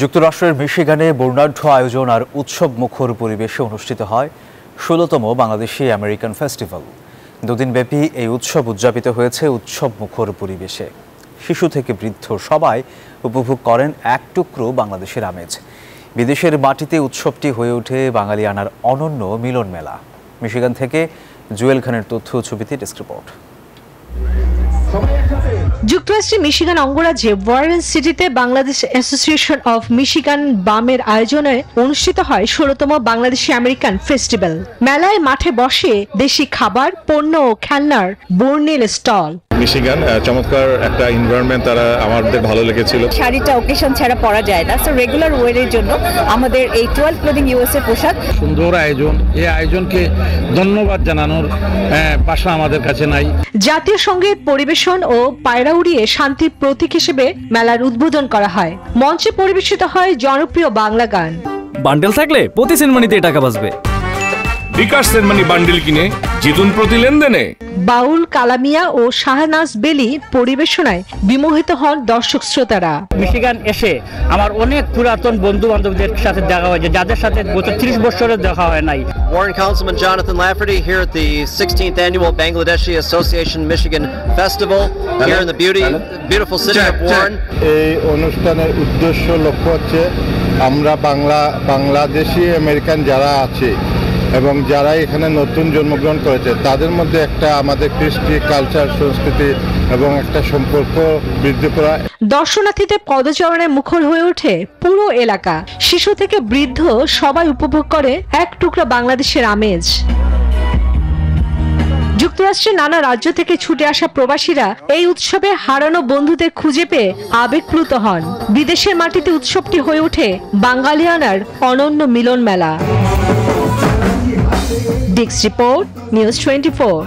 যুক্তরাষ্ট্রের মিশিগানে বর্ণাঢ্য আয়োজন আর উৎসব মুখর পরিবেশে অনুষ্ঠিত হয় ১৬তম বাংলাদেশি আমেরিকান ফেস্টিভ্যাল। দুদিনব্যাপী এই উৎসব উদযাপিত হয়েছে উৎসব মুখর পরিবেশে। শিশু থেকে বৃদ্ধ সবাই উপভোগ করেন এক টুকরো বাংলাদেশের আমেজ। বিদেশের মাটিতে উৎসবটি হয়ে ওঠে বাঙালিয়ানার অনন্য মিলন মেলা। মিশিগান থেকে জুয়েল খানের তথ্য ছবিতে ডেস্ক রিপোর্ট। যুক্তরাষ্ট্রের মিশিগান অঙ্গরাজ্যে ওয়ারেন সিটিতে বাংলাদেশ অ্যাসোসিয়েশন অফ মিশিগান বামের আয়োজনে অনুষ্ঠিত হয় ১৬তম বাংলাদেশি আমেরিকান ফেস্টিভ্যাল। মেলায় মাঠে বসে দেশি খাবার, পণ্য ও খেলনার বর্ণিল স্টল। মিশিগান চমৎকার একটা এনভায়রনমেন্ট, তারা আমাদের ভালো লেগেছিল। শাড়িটা ওকেশন ছাড়া পরা যায় না, সো রেগুলার ওয়ারের জন্য আমাদের এই 12 ক্লোদিং ইউএসএ পোশাক। সুন্দর আয়োজন, এই আয়োজনকে ধন্যবাদ জানানোর ভাষা আমাদের কাছে নাই। জাতীয় সঙ্গীত পরিবেশন ও পায়রা উড়িয়ে শান্তির প্রতীক হিসেবে মেলার উদ্বোধন করা হয়। মঞ্চে পরিবেশিত হয় জনপ্রিয় বাংলা গান। বান্ডেল থাকলে প্রতি সেনমানিতে টাকা বাঁচবে। বিকাশ সেনমানি বান্ডেল কিনে জিতুন প্রতি লেনদেনে। বাউল, কালামিয়া ও শাহনাজ বেলি পরিবেশনায় বিমোহিত হন দর্শক শ্রোতারা। মিশিগান এসে আমার অনেক পুরাতন বন্ধু বান্ধবদের সাথে দেখা হয়েছে, যাদের সাথে গত 30 বছরের দেখা হয় নাই। Warren Councilman Jonathan Lafferty here at the 16th annual Bangladeshi Association Michigan Festival here in the beautiful city of Warren. এই অনুষ্ঠানের উদ্দেশ্য লক্ষ্য হচ্ছে আমরা বাংলাদেশি আমেরিকান যারা আছে এবং যারা এখানে নতুন জন্মগ্রহণ করেছে তাদের মধ্যে একটা আমাদের কৃষ্টি, কালচার, সংস্কৃতি এবং একটা সম্পর্ক বৃদ্ধি করা। দর্শনার্থীদের পদচারণে মুখর হয়ে ওঠে পুরো এলাকা। শিশু থেকে বৃদ্ধ সবাই উপভোগ করে এক টুকরা বাংলাদেশের আমেজ। যুক্তরাষ্ট্রের নানা রাজ্য থেকে ছুটে আসা প্রবাসীরা এই উৎসবে হারানো বন্ধুদের খুঁজে পেয়ে আবেগপ্লুত হন। বিদেশের মাটিতে উৎসবটি হয়ে ওঠে বাঙালিয়ানার অনন্য মিলন মেলা। Desk report, news 24।